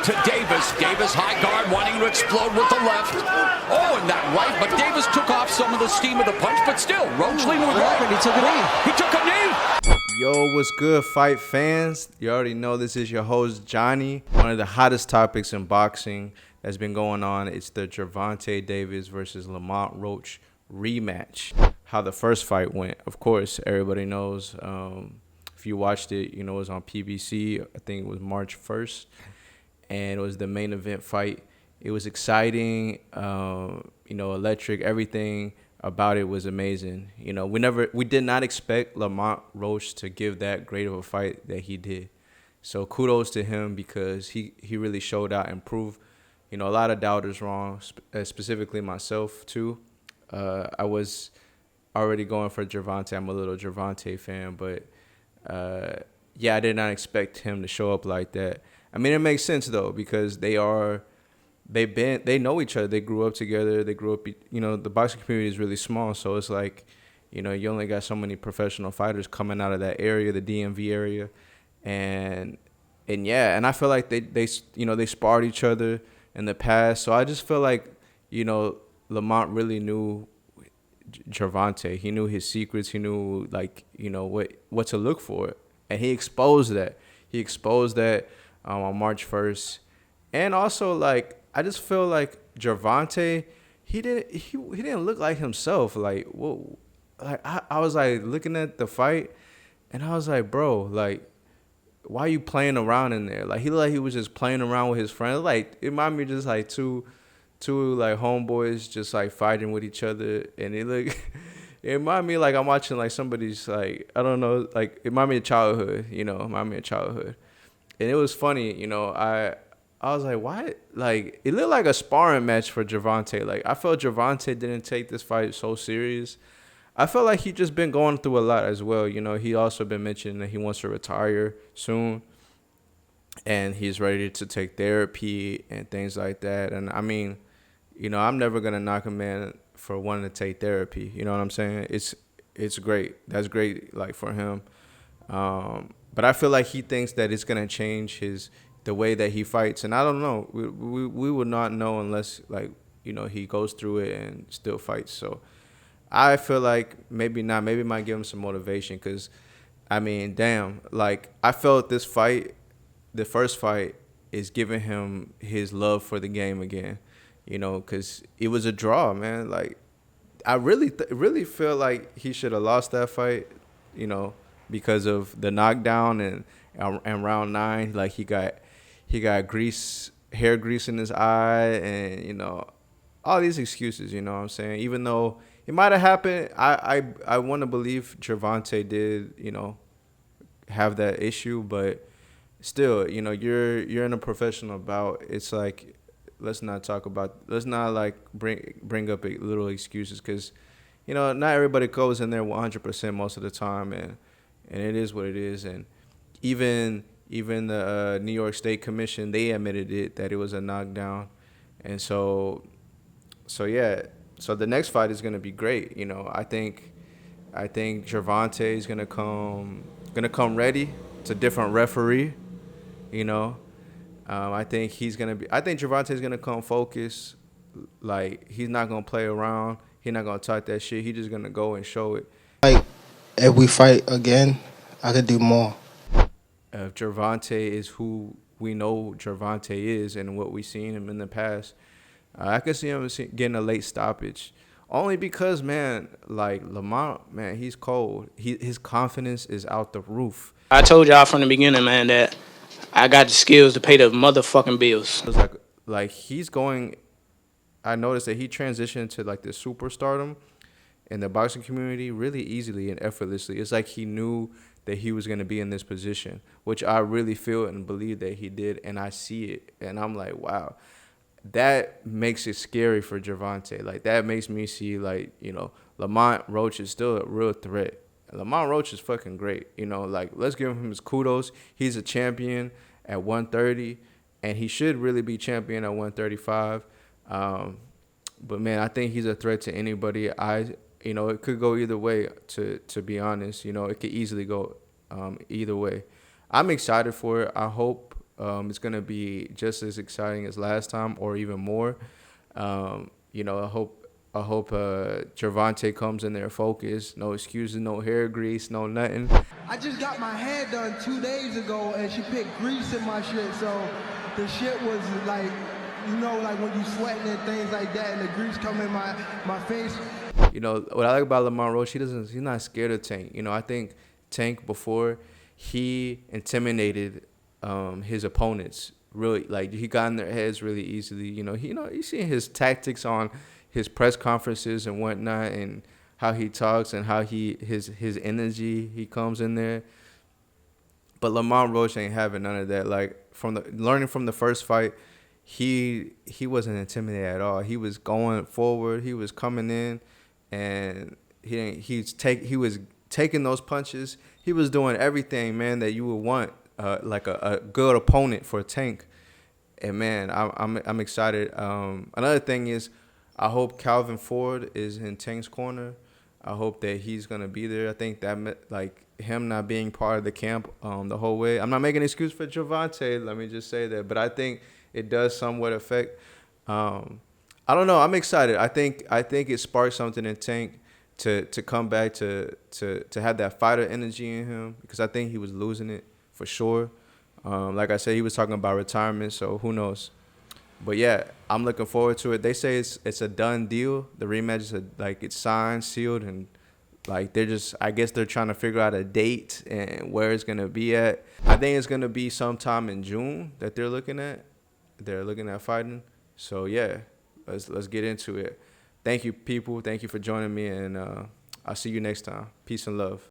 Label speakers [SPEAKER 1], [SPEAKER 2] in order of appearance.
[SPEAKER 1] to Davis. Davis high guard wanting to explode with the left. Oh, and that right, but Davis took off some of the steam of the punch, but still, Roach leading with right.
[SPEAKER 2] He took a knee.
[SPEAKER 1] He took a knee.
[SPEAKER 3] Yo, what's good, fight fans? You already know this is your host, Johnny. One of the hottest topics in boxing that's been going on, it's the Gervonta Davis versus Lamont Roach rematch. How the first fight went, of course, everybody knows. If you watched it, you know it was on PBC. I think it was March 1st, and it was the main event fight. It was exciting, electric. Everything about it was amazing. You know, we did not expect Lamont Roach to give that great of a fight that he did. So kudos to him because he really showed out and proved, a lot of doubters wrong, specifically myself too. I was already going for Gervonta. I'm a little Gervonta fan, but I did not expect him to show up like that. I mean, it makes sense though because they know each other. They grew up together. They grew up. The boxing community is really small, so it's like, you only got so many professional fighters coming out of that area, the DMV area, and I feel like they sparred each other in the past. So I just feel like, Lamont really knew Gervonta. He knew his secrets. He knew what to look for, and he exposed that. On March 1st, and also I just feel like Gervonta, he didn't look like himself. I was looking at the fight, and I was like, bro, why are you playing around in there? He looked like he was just playing around with his friends. It reminded me just two homeboys just fighting with each other, and it reminded me I'm watching somebody's I don't know, it reminded me of childhood, and it was funny, I was like, why? It looked like a sparring match for Gervonta. I felt Gervonta didn't take this fight so serious. I felt like he just been going through a lot as well. He also been mentioning that he wants to retire soon, and he's ready to take therapy and things like that. And I mean, I'm never gonna knock a man for wanting to take therapy. You know what I'm saying? It's great. That's great, for him. But I feel like he thinks that it's gonna change the way that he fights, and I don't know. We would not know unless he goes through it and still fights. So I feel like maybe not. Maybe it might give him some motivation because, I mean, damn, I felt this fight, the first fight, is giving him his love for the game again. Because it was a draw, man. I really feel like he should have lost that fight, because of the knockdown and round 9, he got hair grease in his eye, and all these excuses. You know what I'm saying? Even though it might have happened, I want to believe Gervonta did have that issue, but still, you're in a professional bout. It's let's not bring up little excuses because not everybody goes in there 100% most of the time, and it is what it is. And even the New York State Commission, they admitted that it was a knockdown. And so the next fight is going to be great. I think Gervonta is going to come ready. It's a different referee, I think Gervonta is going to come focused. He's not going to play around. He's not going to talk that shit. He's just going to go and show it.
[SPEAKER 2] If we fight again, I could do more.
[SPEAKER 3] If Gervonta is who we know Gervonta is and what we've seen him in the past, I could see him getting a late stoppage. Only because, man, Lamont, man, he's cold. His confidence is out the roof.
[SPEAKER 4] I told y'all from the beginning, man, that I got the skills to pay the motherfucking bills.
[SPEAKER 3] It was he's going. I noticed that he transitioned to the superstardom in the boxing community really easily and effortlessly. It's he knew that he was going to be in this position, which I really feel and believe that he did, and I see it, and I'm like, wow, that makes it scary for Gervonta. That makes me see Lamont Roach is still a real threat. Lamont Roach is fucking great. Let's give him his kudos. He's a champion at 130, and he should really be champion at 135. But, man, I think he's a threat to anybody. It could go either way, to be honest. It could easily go either way. I'm excited for it. I hope It's gonna be just as exciting as last time, or even more. You know, I hope Gervonta comes in there focused, no excuses, no hair grease, no nothing.
[SPEAKER 5] I just got my hair done 2 days ago, and she put grease in my shit, so the shit was like, you know, like when you sweating and things like that, and the grease come in my face.
[SPEAKER 3] You know, what I like about Lamont Roach, he's not scared of Tank. You know, I think Tank before, he intimidated his opponents. Really, like, he got in their heads really easily. You see his tactics on his press conferences and whatnot, and how he talks and how his energy he comes in there. But Lamont Roach ain't having none of that. Like, learning from the first fight, he wasn't intimidated at all. He was going forward. He was coming in, and he was taking those punches. He was doing everything, man, that you would want, like a good opponent for Tank. And man, I'm excited. Another thing is, I hope Calvin Ford is in Tank's corner. I hope that he's gonna be there. I think that, like, him not being part of the camp the whole way. I'm not making an excuse for Gervonta. Let me just say that, but I think it does somewhat affect. I don't know. I'm excited. I think it sparked something in Tank to come back to have that fighter energy in him, because I think he was losing it for sure. Like I said, he was talking about retirement, so who knows. But yeah, I'm looking forward to it. They say it's a done deal. The rematch is it's signed, sealed, and like I guess they're trying to figure out a date and where it's gonna be at. I think it's gonna be sometime in June that they're looking at. They're looking at fighting. So yeah, let's get into it. Thank you, people. Thank you for joining me, and I'll see you next time. Peace and love.